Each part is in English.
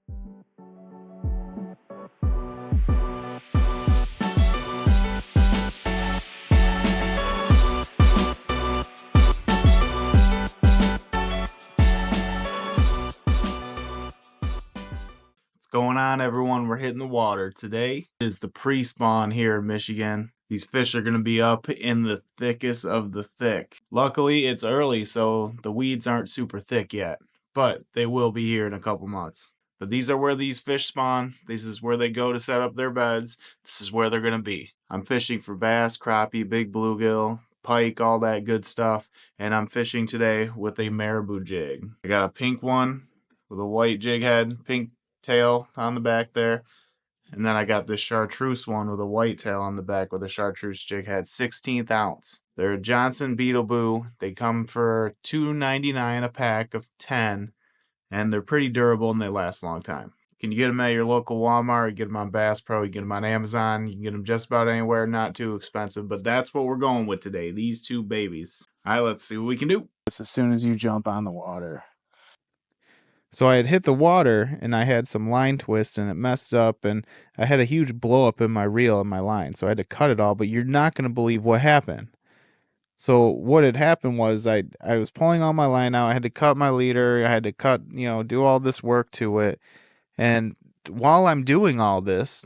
Going on, everyone? We're hitting the water. Today is the pre-spawn here in Michigan. These fish are going to be up in the thickest of the thick. Luckily, it's early, so the weeds aren't super thick yet, but they will be here in a couple months. But these are where these fish spawn. This is where they go to set up their beds. This is where they're going to be. I'm fishing for bass, crappie, big bluegill, pike, all that good stuff, and I'm fishing today with a Marabou jig. I got a pink one with a white jig head, pink tail on the back there, and then I got this chartreuse one with a white tail on the back with a chartreuse jig head, 16th ounce. They're a Johnson Beetle. They come for $2.99 a pack of 10, and they're pretty durable and they last a long time. You can get them at your local Walmart, you get them on Bass Pro, you get them on Amazon, you can get them just about anywhere, not too expensive, but that's what we're going with today, these two babies. All right, let's see what we can do. As soon as you jump on the water. So I had hit the water and I had some line twist and it messed up and I had a huge blow up in my reel and my line. So I had to cut it all, but you're not going to believe what happened. So what had happened was I was pulling all my line out. I had to cut my leader. I had to cut, do all this work to it. And while I'm doing all this,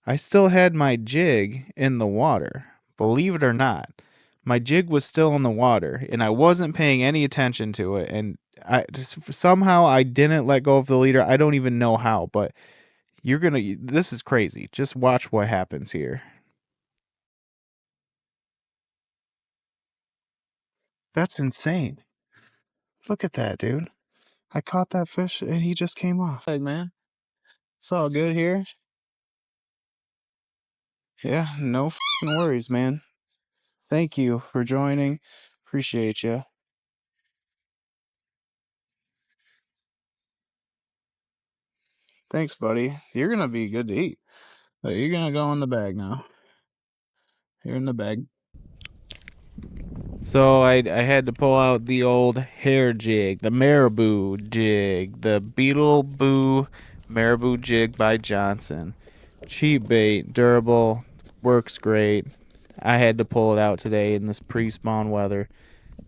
I still had my jig in the water. Believe it or not, my jig was still in the water and I wasn't paying any attention to it. And somehow I didn't let go of the leader. I don't even know how, but this is crazy. Just watch what happens here. That's insane. Look at that, dude. I caught that fish and he just came off. Hey, man. It's all good here. Yeah, no f***ing worries, man. Thank you for joining. Appreciate you. Thanks, buddy. You're going to be good to eat. But you're going to go in the bag now. You're in the bag. So I had to pull out the old hair jig, the Marabou jig, the Beetle Marabou jig by Johnson. Cheap bait, durable, works great. I had to pull it out today in this pre-spawn weather.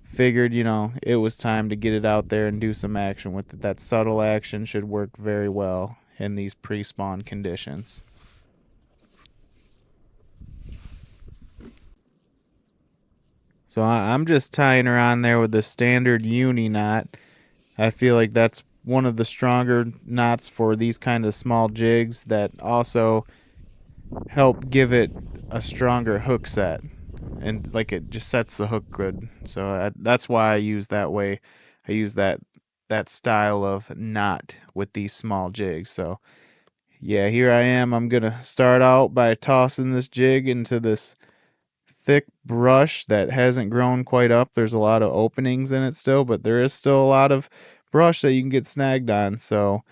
Figured, it was time to get it out there and do some action with it. That subtle action should work very well in these pre-spawn conditions. So I'm just tying her on there with the standard uni knot. I feel like that's one of the stronger knots for these kind of small jigs that also help give it a stronger hook set. And like it just sets the hook good. So that's why I use that way. I use that style of knot with these small jigs. So yeah, here I am. I'm going to start out by tossing this jig into this thick brush that hasn't grown quite up. There's a lot of openings in it still, but there is still a lot of brush that you can get snagged on. So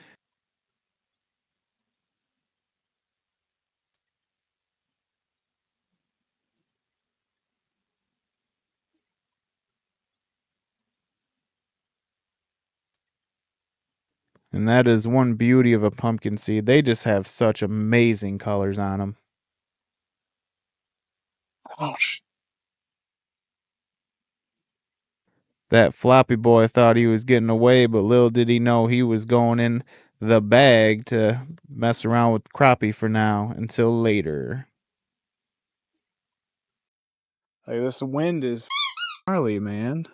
and that is one beauty of a pumpkin seed. They just have such amazing colors on them. Gosh. That floppy boy thought he was getting away, but little did he know he was going in the bag to mess around with crappie for now until later. Like, this wind is gnarly, man.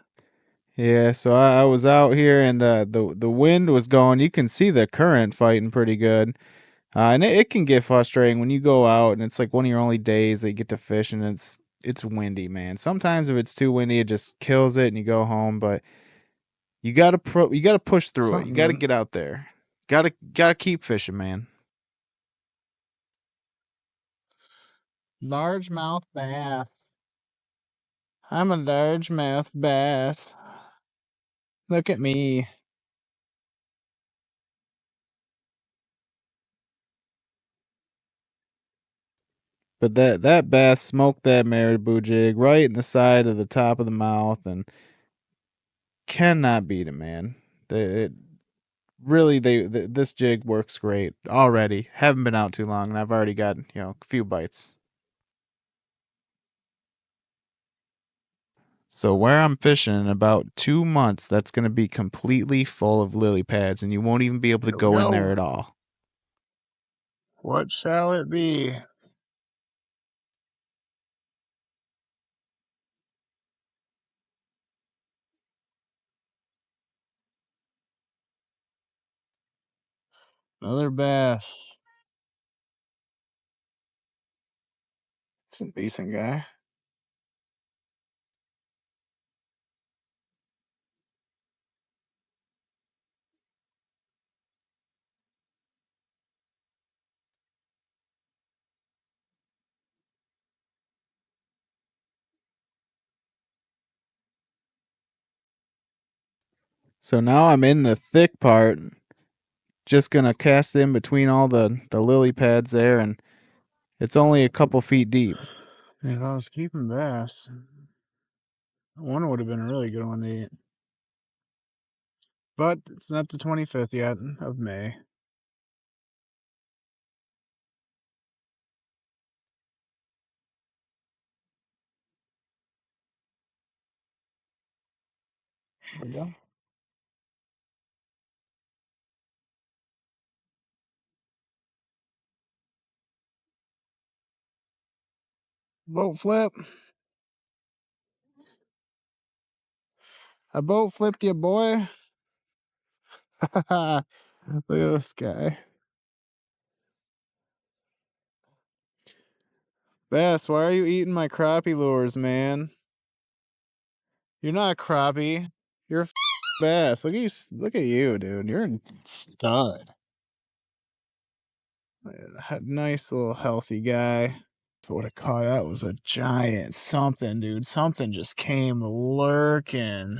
Yeah, so I was out here and the wind was going. You can see the current fighting pretty good. And it can get frustrating when you go out and it's like one of your only days that you get to fish and it's windy, man. Sometimes if it's too windy, it just kills it and you go home. But you gotta push through it. You gotta get out there. Gotta keep fishing, man. Largemouth bass. I'm a largemouth bass. Look at me. But that bass smoked that Marabou jig right in the side of the top of the mouth and cannot beat it, man. It really, this jig works great already. Haven't been out too long, and I've already got, a few bites. So where I'm fishing in about 2 months, that's going to be completely full of lily pads, and you won't even be able to go in there at all. What shall it be? Another bass. It's a decent guy. So now I'm in the thick part. Just gonna cast in between all the lily pads there, and it's only a couple feet deep. If I was keeping bass, one would have been a really good one to eat. But it's not the 25th yet of May. There we go. Boat flip. I boat flipped you, boy. Look at this guy. Bass, why are you eating my crappie lures, man? You're not a crappie. You're a bass. Look at you, dude. You're a stud. Nice little healthy guy. What a caught. That was a giant something, dude. Something just came lurking.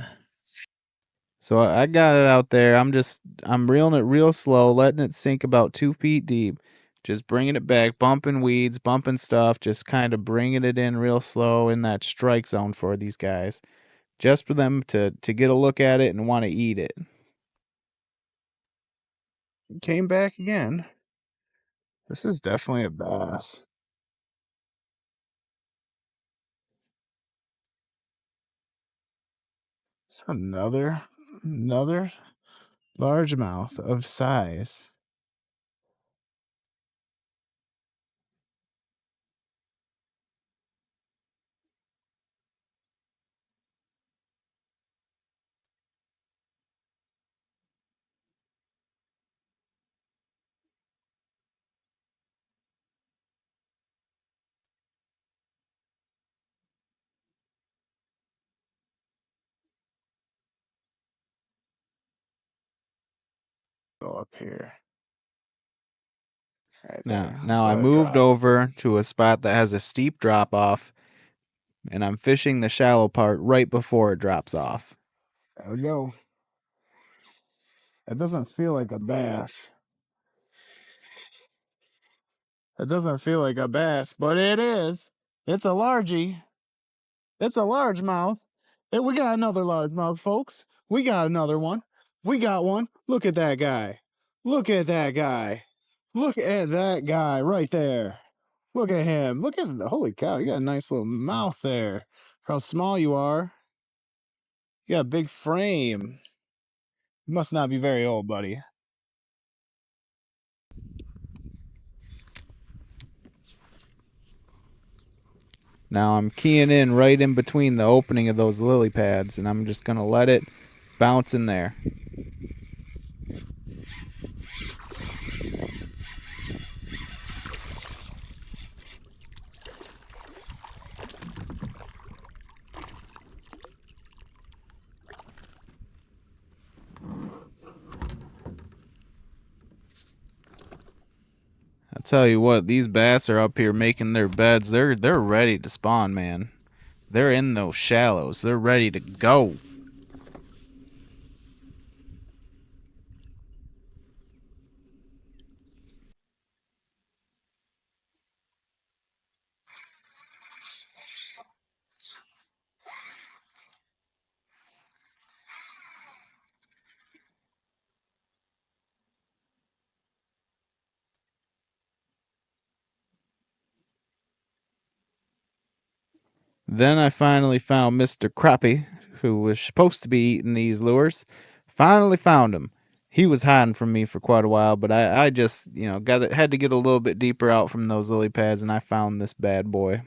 So I got it out there. I'm reeling it real slow, letting it sink about 2 feet deep. Just bringing it back, bumping weeds, bumping stuff, just kind of bringing it in real slow in that strike zone for these guys. Just for them to get a look at it and want to eat it. Came back again. This is definitely a bass. It's another largemouth of size. Go up here. Right now I moved over to a spot that has a steep drop off, and I'm fishing the shallow part right before it drops off. There we go. It doesn't feel like a bass. It doesn't feel like a bass, but it is. It's a largie. It's a largemouth. We got another largemouth, folks. We got another one. We got one. Look at that guy. Look at that guy. Look at that guy right there. Look at him. Look at the holy cow. You got a nice little mouth there. For how small you are. You got a big frame. You must not be very old, buddy. Now I'm keying in right in between the opening of those lily pads, and I'm just going to let it bounce in there. I tell you what, these bass are up here making their beds. They're ready to spawn, man. They're in those shallows. They're ready to go. Then I finally found Mr. Crappie, who was supposed to be eating these lures. Finally found him. He was hiding from me for quite a while, but I just, had to get a little bit deeper out from those lily pads, and I found this bad boy.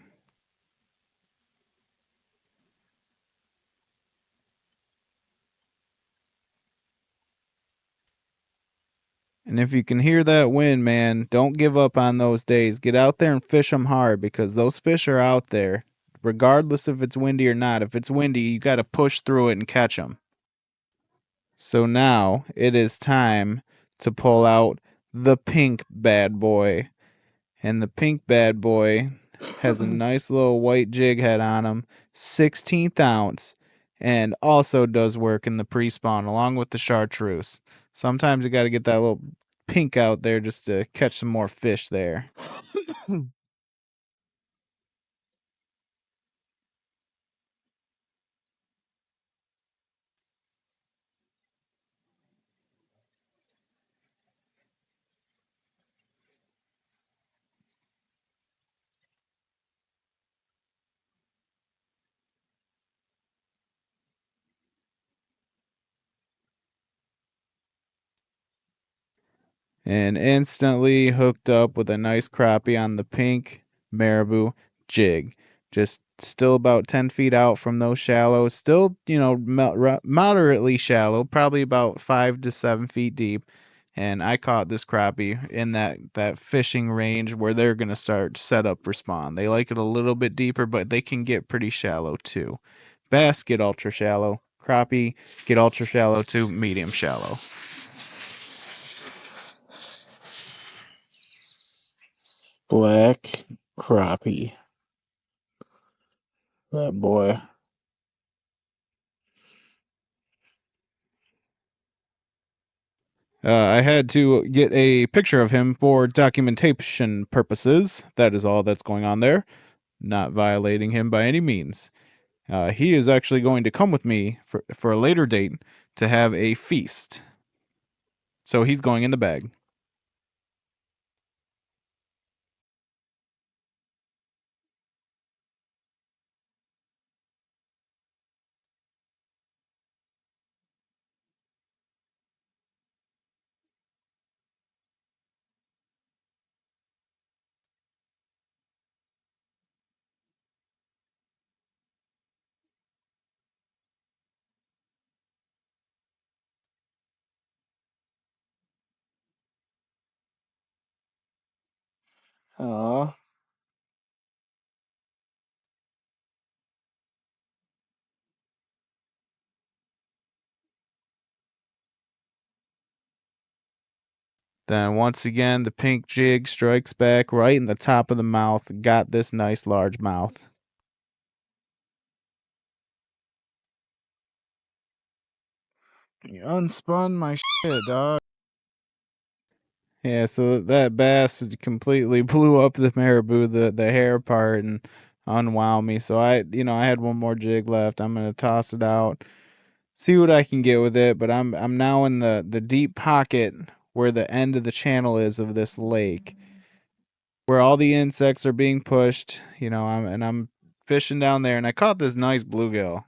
And if you can hear that wind, man, don't give up on those days. Get out there and fish them hard, because those fish are out there, regardless if it's windy or not. If it's windy, you got to push through it and catch them. So now it is time to pull out the pink bad boy. And the pink bad boy has a nice little white jig head on him, 16th ounce, and also does work in the pre-spawn along with the chartreuse. Sometimes you got to get that little pink out there just to catch some more fish there. And instantly hooked up with a nice crappie on the pink Marabou jig. Just still about 10 feet out from those shallows. Still, moderately shallow, probably about 5 to 7 feet deep. And I caught this crappie in that fishing range where they're going to start set up respawn. They like it a little bit deeper, but they can get pretty shallow too. Bass get ultra shallow. Crappie get ultra shallow to medium shallow. Black crappie. That boy. I had to get a picture of him for documentation purposes. That is all that's going on there. Not violating him by any means. He is actually going to come with me for a later date to have a feast. So he's going in the bag. Aww. Then once again, the pink jig strikes back right in the top of the mouth. Got this nice large mouth. You unspun my shit, dog. Yeah, so that bass completely blew up the Marabou, the hair part, and unwound me. So I had one more jig left. I'm gonna toss it out, see what I can get with it. But I'm now in the deep pocket where the end of the channel is of this lake, where all the insects are being pushed. I'm fishing down there, and I caught this nice bluegill.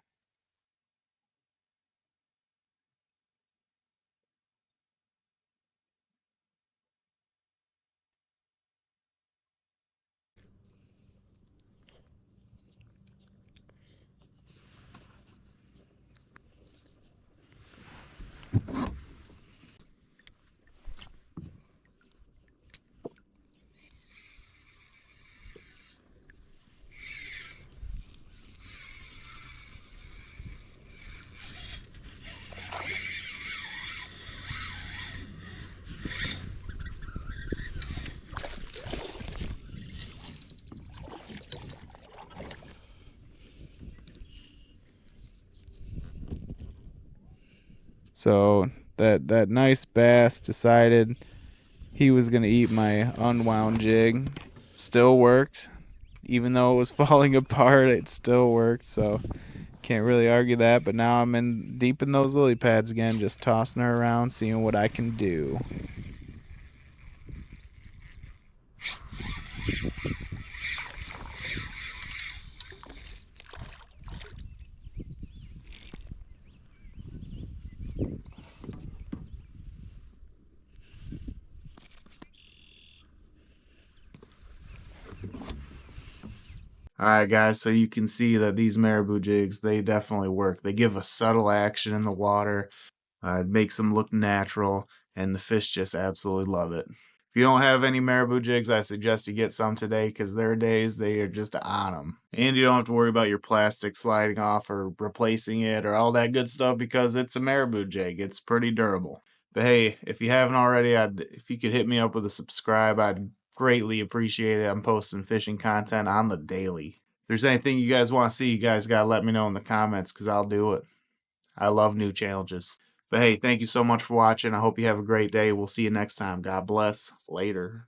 So that nice bass decided he was gonna eat my unwound jig. Still worked. Even though it was falling apart, it still worked. So can't really argue that. But now I'm deep in those lily pads again, just tossing her around, seeing what I can do. Alright guys, so you can see that these Marabou jigs, they definitely work. They give a subtle action in the water. It makes them look natural, and the fish just absolutely love it. If you don't have any Marabou jigs, I suggest you get some today because there are days they are just on them. And you don't have to worry about your plastic sliding off or replacing it or all that good stuff because it's a Marabou jig. It's pretty durable. But hey, if you haven't already, if you could hit me up with a subscribe, I'd greatly appreciate it. I'm posting fishing content on the daily. If there's anything you guys want to see, you guys got to let me know in the comments because I'll do it. I love new challenges. But hey, thank you so much for watching. I hope you have a great day. We'll see you next time. God bless. Later.